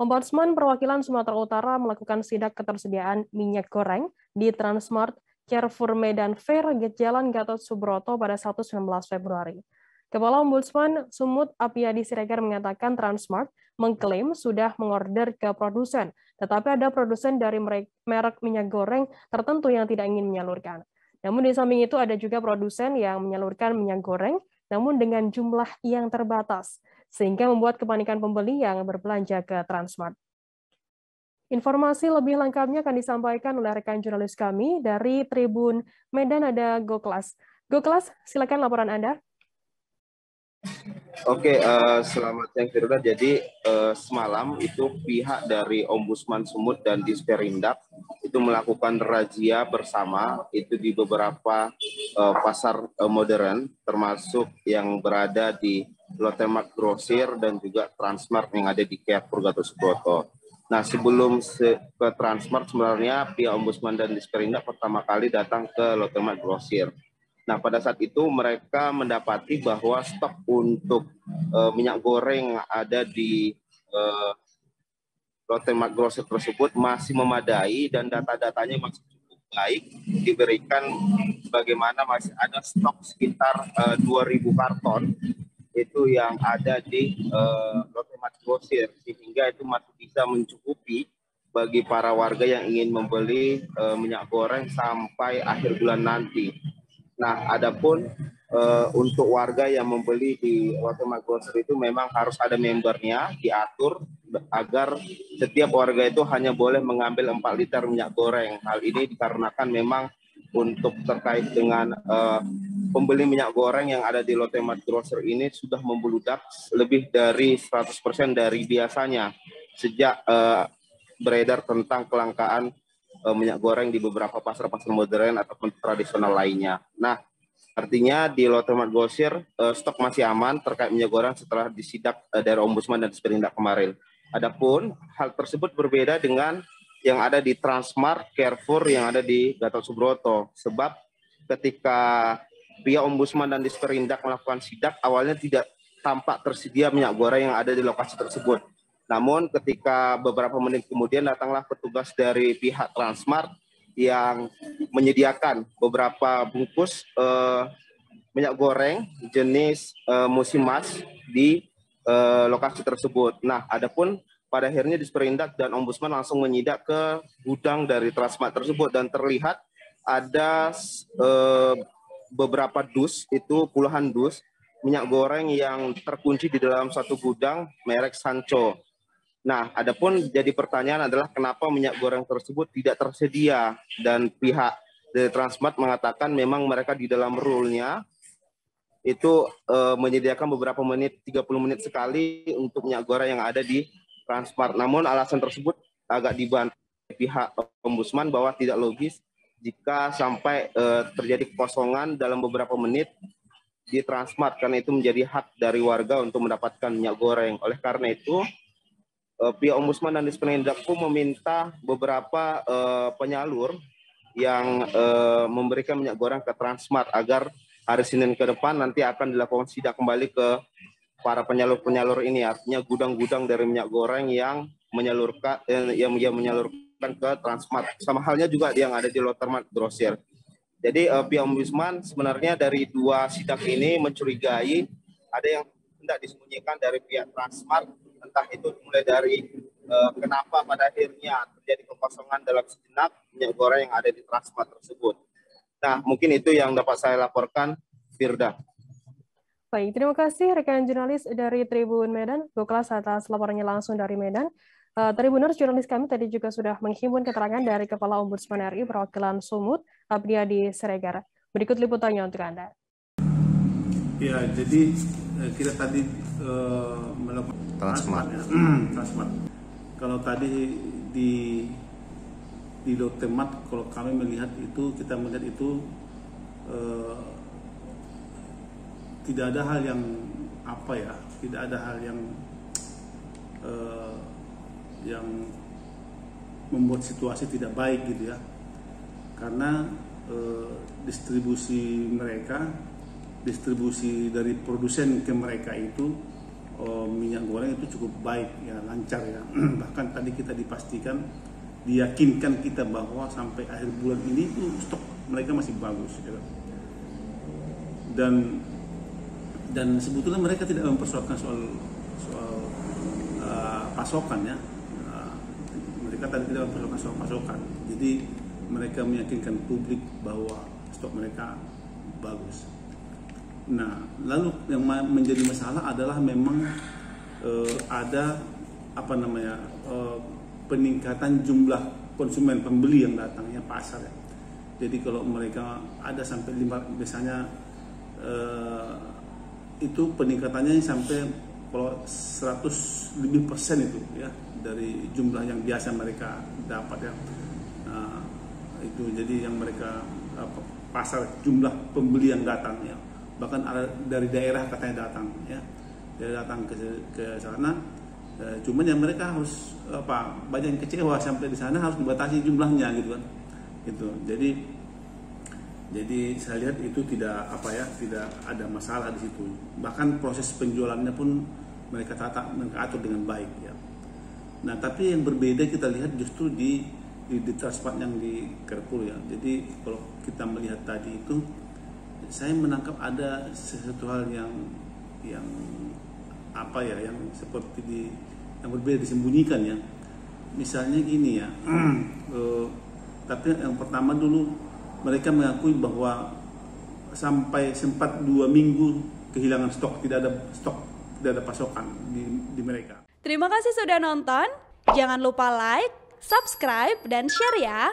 Ombudsman Perwakilan Sumatera Utara melakukan sidak ketersediaan minyak goreng di Transmart Carrefour Medan Fair, Jalan Gatot Subroto pada Sabtu 19 Februari. Kepala Ombudsman Sumut Apiyadi Siregar mengatakan Transmart mengklaim sudah mengorder ke produsen, tetapi ada produsen dari merek minyak goreng tertentu yang tidak ingin menyalurkan. Namun di samping itu ada juga produsen yang menyalurkan minyak goreng, namun dengan jumlah yang terbatas, sehingga membuat kepanikan pembeli yang berbelanja ke Transmart. Informasi lebih lengkapnya akan disampaikan oleh rekan jurnalis kami dari Tribun Medan, ada Goklas. Goklas, silakan laporan Anda. Oke, selamat siang Firda. Jadi semalam itu pihak dari Ombudsman Sumut dan Disperindak itu melakukan razia bersama itu di beberapa pasar modern, termasuk yang berada di Lotte Mart Grosir dan juga Transmart yang ada di Carrefour Gatot Subroto. Nah, sebelum ke Transmart sebenarnya pihak Ombudsman dan Disperindak pertama kali datang ke Lotte Mart Grosir. Nah, pada saat itu mereka mendapati bahwa stok untuk minyak goreng yang ada di Lotte Mart Grosir tersebut masih memadai dan data-datanya masih cukup baik diberikan, bagaimana masih ada stok sekitar 2.000 karton itu yang ada di Lotte Mart Grosir, sehingga itu masih bisa mencukupi bagi para warga yang ingin membeli minyak goreng sampai akhir bulan nanti. Nah, adapun untuk warga yang membeli di Lotte Mart Grosir itu memang harus ada membernya, diatur agar setiap warga itu hanya boleh mengambil 4 liter minyak goreng. Hal ini dikarenakan memang untuk terkait dengan pembeli minyak goreng yang ada di Lotte Mart Grosir ini sudah membludak lebih dari 100% dari biasanya sejak beredar tentang kelangkaan minyak goreng di beberapa pasar-pasar modern ataupun tradisional lainnya. Nah, artinya di Lotte Mart Grosir stok masih aman terkait minyak goreng setelah disidak dari Ombudsman dan Disperindak kemarin. Adapun hal tersebut berbeda dengan yang ada di Transmart Carrefour yang ada di Gatot Subroto, sebab ketika pihak Ombudsman dan Disperindak melakukan sidak awalnya tidak tampak tersedia minyak goreng yang ada di lokasi tersebut. Namun ketika beberapa menit kemudian datanglah petugas dari pihak Transmart yang menyediakan beberapa bungkus minyak goreng jenis Musimas di lokasi tersebut. Nah, adapun pada akhirnya Disperindak dan Ombudsman langsung menyidak ke gudang dari Transmart tersebut dan terlihat ada beberapa dus, itu puluhan dus minyak goreng yang terkunci di dalam satu gudang merek Sancho. Nah, adapun jadi pertanyaan adalah kenapa minyak goreng tersebut tidak tersedia, dan pihak dari Transmart mengatakan memang mereka di dalam rule-nya itu menyediakan beberapa menit, 30 menit sekali untuk minyak goreng yang ada di Transmart. Namun alasan tersebut agak dibantah pihak Ombudsman bahwa tidak logis jika sampai terjadi kekosongan dalam beberapa menit di Transmart, karena itu menjadi hak dari warga untuk mendapatkan minyak goreng. Oleh karena itu pihak Ombudsman dan Disperindak pun meminta beberapa penyalur yang memberikan minyak goreng ke Transmart agar hari Senin ke depan nanti akan dilakukan sidak kembali ke para penyalur-penyalur ini, artinya gudang-gudang dari minyak goreng yang menyalurkan ke Transmart. Sama halnya juga yang ada di Lotte Mart Grosir. Jadi pihak Ombudsman sebenarnya dari dua sidak ini mencurigai ada yang hendak disembunyikan dari pihak Transmart, entah itu mulai dari kenapa pada akhirnya terjadi kekosongan dalam sejenak minyak goreng yang ada di Transmart tersebut. Nah, mungkin itu yang dapat saya laporkan, Firda. Baik, terima kasih rekan jurnalis dari Tribun Medan, Goklas, atas laporannya langsung dari Medan. Tribuners, jurnalis kami tadi juga sudah menghimpun keterangan dari Kepala Ombudsman RI Perwakilan Sumut, Apiyadi Siregar. Berikut liputannya untuk Anda. Ya, jadi kita tadi melakukan Transmart. Transmart. Kalau tadi di Lotte Mart, kalau kami melihat itu, kita melihat itu tidak ada hal yang tidak ada hal yang membuat situasi tidak baik gitu ya, karena distribusi dari produsen ke mereka itu minyak goreng itu cukup baik ya, lancar ya. Bahkan tadi kita diyakinkan kita bahwa sampai akhir bulan ini itu stok mereka masih bagus ya. Dan sebetulnya mereka tidak mempersoalkan soal pasokan ya. Mereka tadi tidak mempersoalkan soal pasokan. Jadi mereka meyakinkan publik bahwa stok mereka bagus. Nah, lalu yang menjadi masalah adalah memang ada peningkatan jumlah konsumen pembeli yang datangnya pasar ya. Jadi kalau mereka ada sampai 5 biasanya itu peningkatannya sampai kalau 100% lebih itu ya dari jumlah yang biasa mereka dapat ya. Itu jadi yang mereka pasar jumlah pembeli yang datang ya. Bahkan ada dari daerah katanya datang ya. Dia datang ke sana. Cuman yang mereka harus banyak yang kecewa sampai di sana harus dibatasi jumlahnya gitu kan. Gitu. Jadi saya lihat itu tidak ada masalah di situ. Bahkan proses penjualannya pun mereka atur dengan baik ya. Nah, tapi yang berbeda kita lihat justru di Transmart yang di Carrefour ya. Jadi kalau kita melihat tadi itu saya menangkap ada sesuatu hal yang seperti yang berbeda disembunyikan ya. Misalnya gini ya. Tapi yang pertama dulu mereka mengakui bahwa sampai sempat 2 minggu kehilangan stok, tidak ada pasokan di mereka. Terima kasih sudah nonton. Jangan lupa like, subscribe, dan share ya.